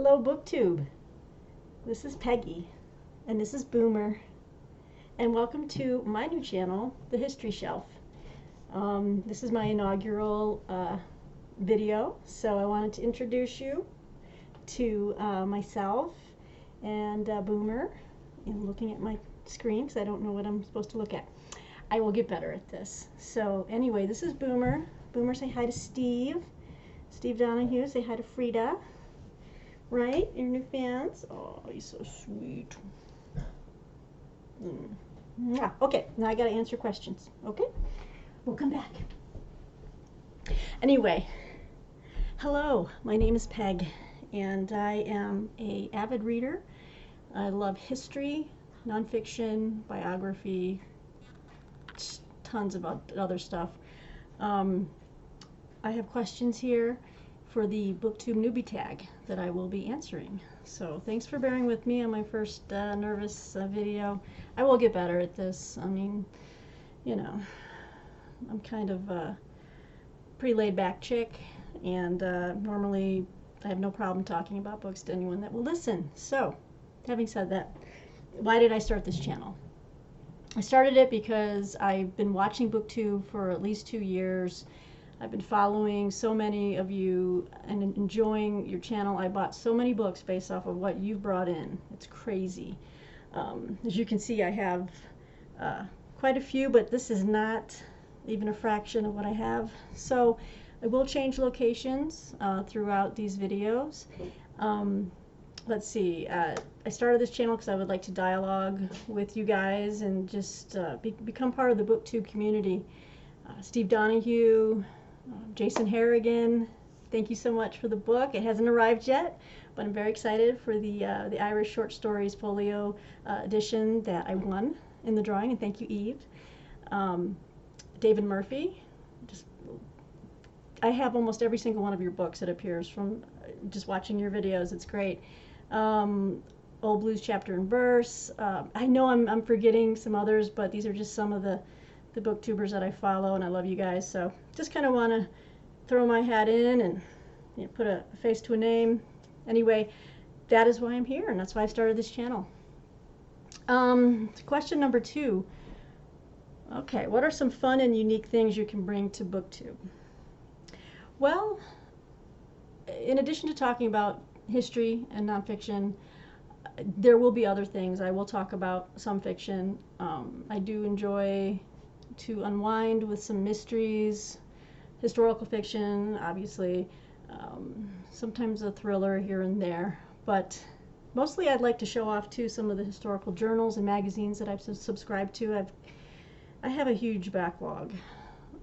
Hello, BookTube. This is Peggy, and this is Boomer, and welcome to my new channel, The History Shelf. This is my inaugural video, so I wanted to introduce you to myself and Boomer. I'm looking at my screen because I don't know what I'm supposed to look at. I will get better at this. So anyway, this is Boomer. Boomer, say hi to Steve. Steve Donahue, say hi to Frida. Right? Your new fans? Oh, he's so sweet. Okay, now I gotta answer questions. Okay? We'll come back. Anyway, hello, my name is Peg, and I am an avid reader. I love history, nonfiction, biography, tons of other stuff. I have questions here for the BookTube Newbie Tag that I will be answering. So thanks for bearing with me on my first nervous video. I will get better at this. I mean, you know, I'm kind of a pretty laid back chick, and normally I have no problem talking about books to anyone that will listen. So, having said that, why did I start this channel? I started it because I've been watching BookTube for at least 2 years. I've been following so many of you and enjoying your channel. I bought so many books based off of what you've brought in. It's crazy. As you can see, I have quite a few, but this is not even a fraction of what I have. So I will change locations throughout these videos. Let's see. I started this channel because I would like to dialogue with you guys and just become part of the BookTube community. Steve Donahue, Jason Harrigan, thank you so much for the book. It hasn't arrived yet, but I'm very excited for the Irish Short Stories Folio edition that I won in the drawing, and thank you, Eve. David Murphy, I have almost every single one of your books that appears from just watching your videos. It's great. Old Blues Chapter and Verse. I know I'm forgetting some others, but these are just some of the booktubers that I follow, and I love you guys. So just kind of want to throw my hat in and put a face to a name. Anyway, that is why I'm here, and that's why I started this channel. Question number 2. Okay, what are some fun and unique things you can bring to BookTube? Well, in addition to talking about history and nonfiction, there will be other things. I will talk about some fiction. I do enjoy to unwind with some mysteries, historical fiction, obviously, sometimes a thriller here and there, but mostly I'd like to show off too some of the historical journals and magazines that I've subscribed to. I have a huge backlog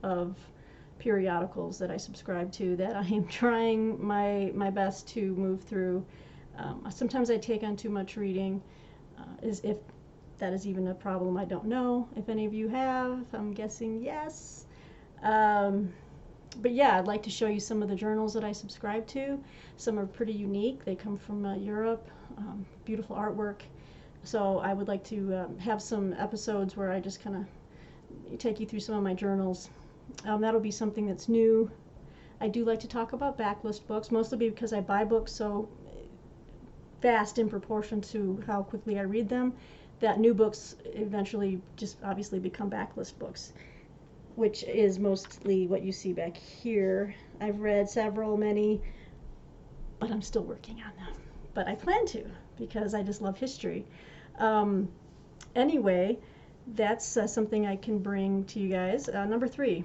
of periodicals that I subscribe to that I am trying my best to move through. Sometimes I take on too much reading, if that is even a problem. I don't know if any of you have. I'm guessing yes. But yeah, I'd like to show you some of the journals that I subscribe to. Some are pretty unique. They come from Europe. Beautiful artwork. So I would like to have some episodes where I just kind of take you through some of my journals. That'll be something that's new. I do like to talk about backlist books, mostly because I buy books so fast in proportion to how quickly I read them, that new books eventually just obviously become backlist books, which is mostly what you see back here. I've read many, but I'm still working on them. But I plan to, because I just love history. Anyway, that's something I can bring to you guys. Number 3,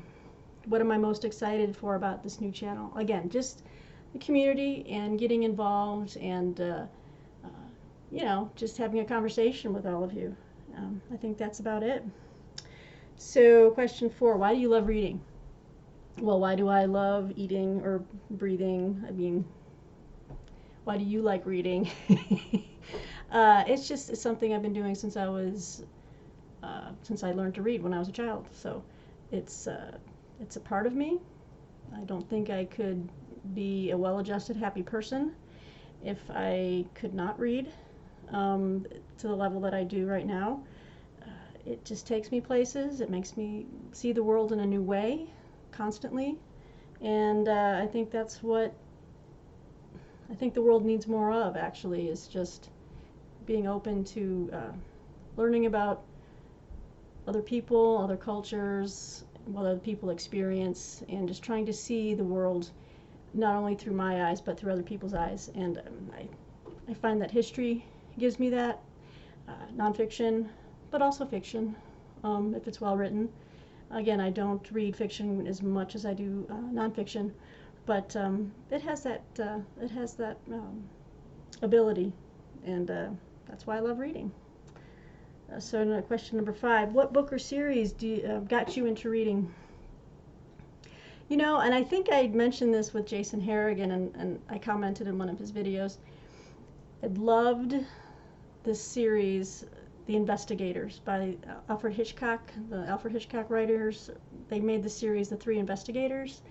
what am I most excited for about this new channel? Again, just the community and getting involved and just having a conversation with all of you. I think that's about it. So question 4, why do you love reading? Well, why do I love eating or breathing? I mean, why do you like reading? It's something I've been doing since I learned to read when I was a child. So it's a part of me. I don't think I could be a well-adjusted, happy person if I could not read to the level that I do right now. It just takes me places. It makes me see the world in a new way constantly, and I think that's what I think the world needs more of, actually, is just being open to learning about other people, other cultures, what other people experience, and just trying to see the world not only through my eyes but through other people's eyes. And I find that history gives me that, nonfiction, but also fiction, if it's well written. Again, I don't read fiction as much as I do nonfiction, but it has that ability, and that's why I love reading. So question number 5, what book or series got you into reading? You know, and I think I mentioned this with Jason Harrigan, and I commented in one of his videos. I loved this series, The Investigators, by Alfred Hitchcock. The Alfred Hitchcock writers, they made the series The Three Investigators.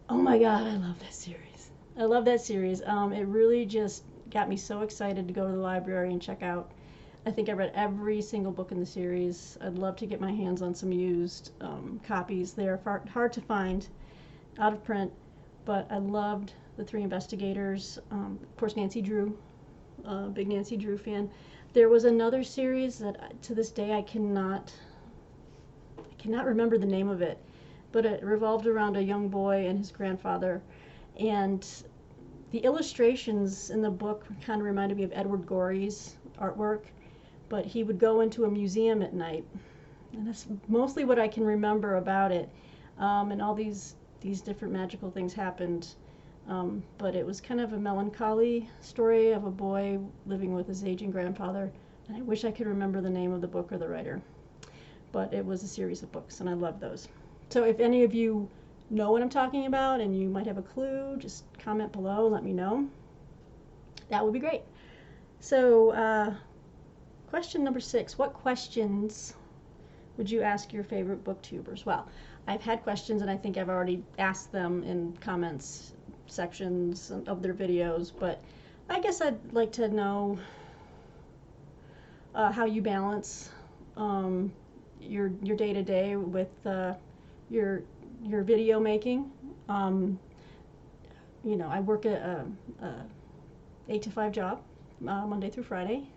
Oh my God, I love that series. I love that series. It really just got me so excited to go to the library and check out. I think I read every single book in the series. I'd love to get my hands on some used copies. They're hard to find, out of print, but I loved The Three Investigators. Of course, Nancy Drew, big Nancy Drew fan. There was another series that to this day I cannot remember the name of it, but it revolved around a young boy and his grandfather, and the illustrations in the book kind of reminded me of Edward Gorey's artwork, but he would go into a museum at night, and that's mostly what I can remember about it. And all these different magical things happened, but it was kind of a melancholy story of a boy living with his aging grandfather, and I wish I could remember the name of the book or the writer, but it was a series of books, and I love those. So if any of you know what I'm talking about and you might have a clue, just comment below, let me know. That would be great. So question number 6, what questions would you ask your favorite booktubers? Well, I've had questions, and I think I've already asked them in comments sections of their videos, but I guess I'd like to know how you balance your day-to-day with your video making. You know, I work a 8 to 5 job, Monday through Friday.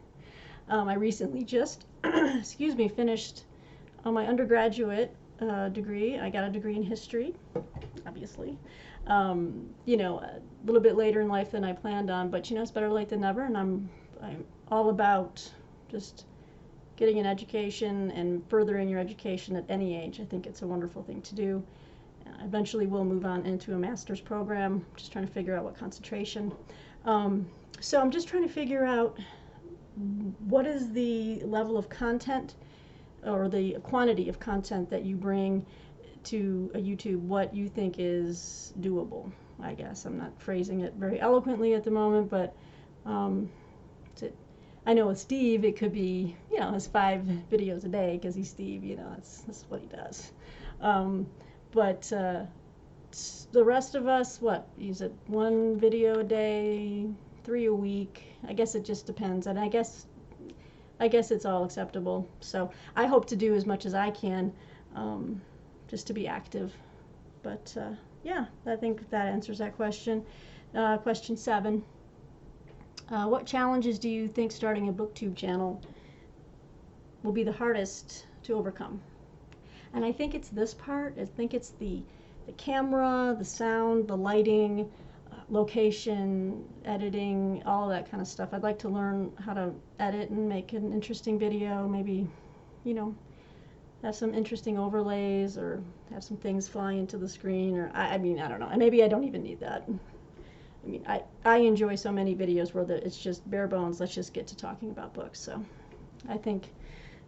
I recently just, excuse me, finished my undergraduate degree. I got a degree in history, obviously. You know, a little bit later in life than I planned on, but you know, it's better late than never, and I'm all about just getting an education and furthering your education at any age. I think it's a wonderful thing to do. Eventually we'll move on into a master's program, just trying to figure out what concentration. So I'm just trying to figure out what is the level of content or the quantity of content that you bring to a YouTube, what you think is doable. I guess I'm not phrasing it very eloquently at the moment, but I know with Steve it could be, you know, his 5 videos a day, because he's Steve, you know, that's what he does. But the rest of us, what, is it 1 video a day, 3 a week? I guess it just depends, and I guess it's all acceptable. So I hope to do as much as I can, just to be active. But yeah, I think that answers that question. Question 7. What challenges do you think starting a BookTube channel will be the hardest to overcome? And I think it's this part. I think it's the camera, the sound, the lighting, location, editing, all of that kind of stuff. I'd like to learn how to edit and make an interesting video, maybe, you know, have some interesting overlays, or have some things fly into the screen, or I mean, I don't know. And maybe I don't even need that. I mean, I enjoy so many videos where it's just bare bones, let's just get to talking about books. So I think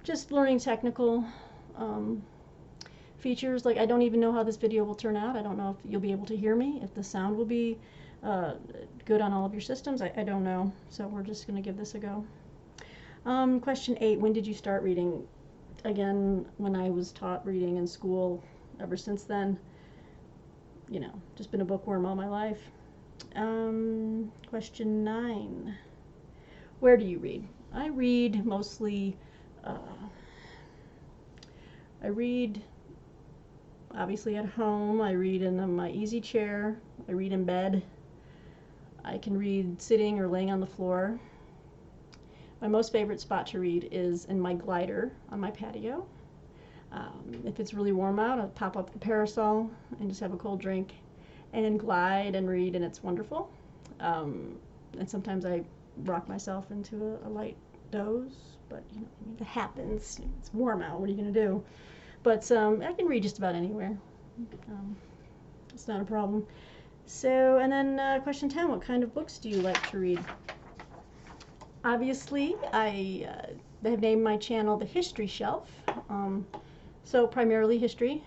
just learning technical features, like I don't even know how this video will turn out. I don't know if you'll be able to hear me, if the sound will be good on all of your systems. I don't know. So we're just going to give this a go. Question 8, when did you start reading? Again, when I was taught reading in school. Ever since then, you know, just been a bookworm all my life. Question 9. Where do you read? I read mostly, I read obviously at home. I read in my easy chair. I read in bed. I can read sitting or laying on the floor. My most favorite spot to read is in my glider on my patio. If it's really warm out, I'll pop up the parasol and just have a cold drink and glide and read, and it's wonderful. And sometimes I rock myself into a light doze, but you know, I mean, that happens. It's warm out. What are you going to do? But I can read just about anywhere. It's not a problem. So, and then question 10, what kind of books do you like to read? Obviously, I have named my channel The History Shelf. So primarily history,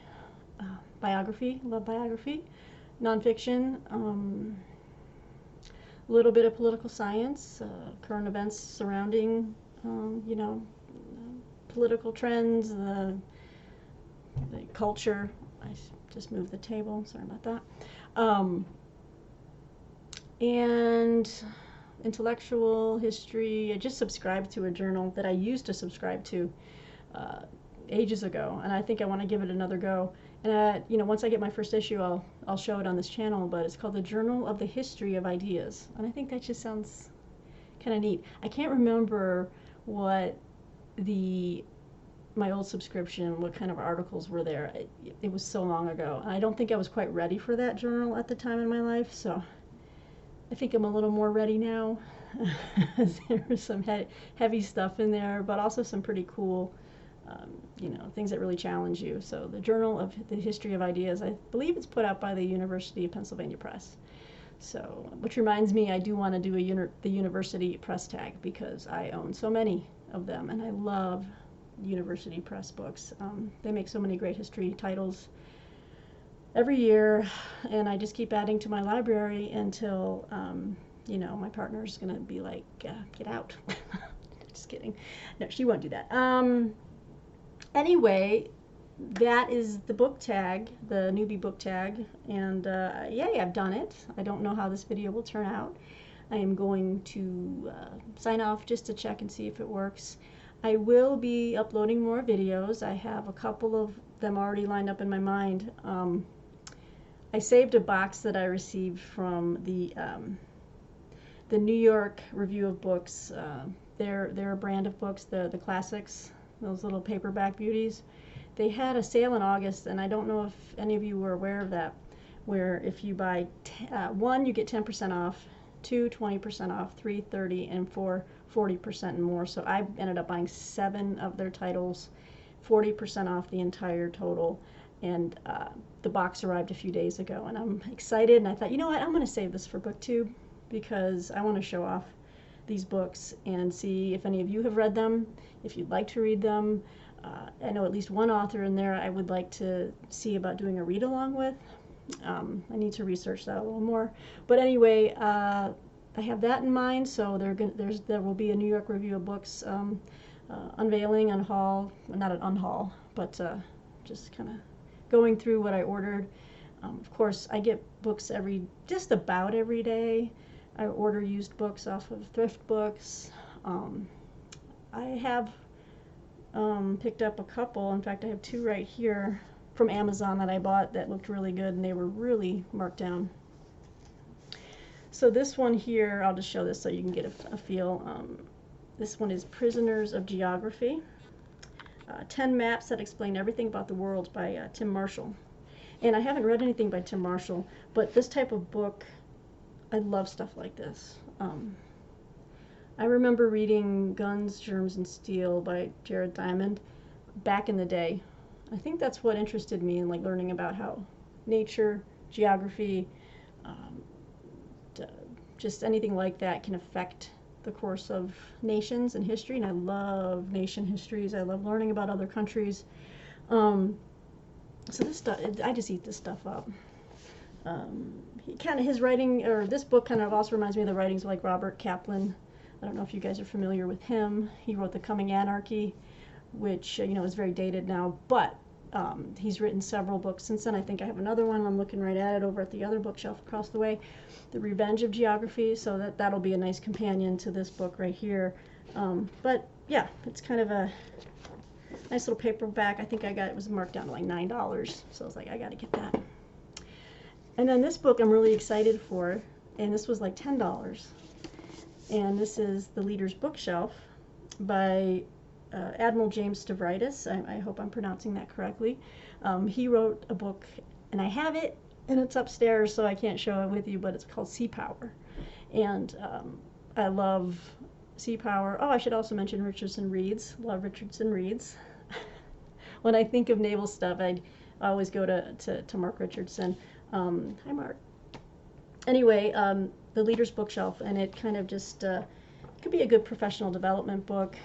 biography, love biography, nonfiction, a little bit of political science, current events surrounding, you know, political trends, the culture. I just moved the table, sorry about that. And intellectual history. I just subscribed to a journal that I used to subscribe to ages ago, and I think I want to give it another go. And you know, once I get my first issue, I'll show it on this channel. But it's called the Journal of the History of Ideas, and I think that just sounds kind of neat. I can't remember what my old subscription, what kind of articles were there. It was so long ago, and I don't think I was quite ready for that journal at the time in my life. So I think I'm a little more ready now. There was some heavy stuff in there, but also some pretty cool, you know, things that really challenge you. So the Journal of the History of Ideas, I believe it's put out by the University of Pennsylvania Press. So, which reminds me, I do want to do the university press tag, because I own so many of them, and I love university press books. They make so many great history titles every year, and I just keep adding to my library until, you know, my partner's going to be like, get out. Just kidding. No, she won't do that. Anyway, that is the book tag, the newbie book tag, and yay, I've done it. I don't know how this video will turn out. I am going to sign off just to check and see if it works. I will be uploading more videos. I have a couple of them already lined up in my mind. I saved a box that I received from the New York Review of Books. They're a brand of books, the classics, those little paperback beauties. They had a sale in August, and I don't know if any of you were aware of that, where if you buy 1, you get 10% off, 2, 20% off, 3, 30, and 4, 40% and more. So I ended up buying 7 of their titles, 40% off the entire total, and the box arrived a few days ago, and I'm excited, and I thought, you know what, I'm going to save this for BookTube, because I want to show off these books and see if any of you have read them, if you'd like to read them. I know at least one author in there I would like to see about doing a read-along with. I need to research that a little more. But anyway, I have that in mind, so there will be a New York Review of Books unveiling, unhaul, not an unhaul, but just kind of going through what I ordered. Of course, I get books just about every day. I order used books off of thrift books. I have picked up a couple. In fact, I have 2 right here from Amazon that I bought that looked really good, and they were really marked down. So this one here, I'll just show this so you can get a feel. This one is Prisoners of Geography. 10 Maps That Explain Everything About the World by Tim Marshall. And I haven't read anything by Tim Marshall, but this type of book, I love stuff like this. I remember reading Guns, Germs, and Steel by Jared Diamond back in the day. I think that's what interested me in learning about how nature, geography, just anything like that can affect the course of nations and history, and I love nation histories. I love learning about other countries. So this stuff, I just eat this stuff up. His writing, or this book, kind of also reminds me of the writings of like Robert Kaplan. I don't know if you guys are familiar with him. He wrote The Coming Anarchy, which you know is very dated now, but he's written several books since then. I think I have another one. I'm looking right at it over at the other bookshelf across the way, The Revenge of Geography. So that'll be a nice companion to this book right here. But yeah, it's kind of a nice little paperback. I think it was marked down to like $9, so I was like, I got to get that. And then this book I'm really excited for. and this was like $10. And this is The Leader's Bookshelf by Admiral James Stavridis. I hope I'm pronouncing that correctly. He wrote a book, and I have it, and it's upstairs, so I can't show it with you, but it's called Sea Power. And I love Sea Power. Oh, I should also mention Richardson Reads. Love Richardson Reads. When I think of naval stuff, I always go to Mark Richardson. Hi, Mark. Anyway, The Leader's Bookshelf, and it kind of just could be a good professional development book,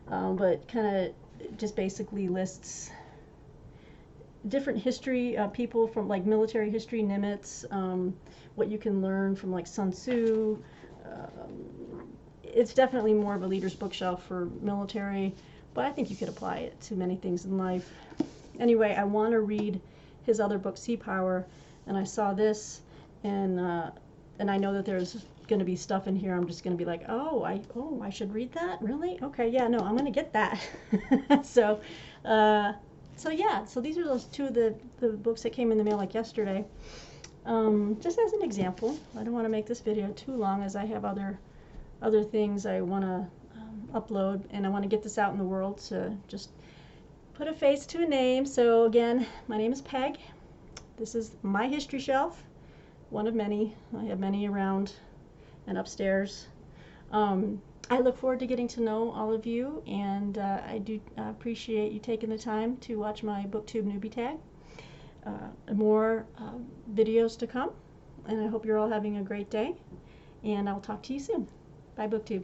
but kind of just basically lists different history people from like military history, Nimitz, what you can learn from like Sun Tzu. It's definitely more of a leader's bookshelf for military, but I think you could apply it to many things in life. Anyway, I want to read his other book, Sea Power, and I saw this, and I know that there's going to be stuff in here. I'm just going to be like, oh, I should read that? Really? Okay, yeah, no, I'm going to get that. So yeah, so these are those two of the books that came in the mail like yesterday. Just as an example, I don't want to make this video too long, as I have other things I want to upload, and I want to get this out in the world to just put a face to a name. So again, my name is Peg. This is my history shelf, one of many. I have many around and upstairs. I look forward to getting to know all of you, and I do appreciate you taking the time to watch my BookTube Newbie Tag. More videos to come, and I hope you're all having a great day, and I'll talk to you soon. Bye, BookTube.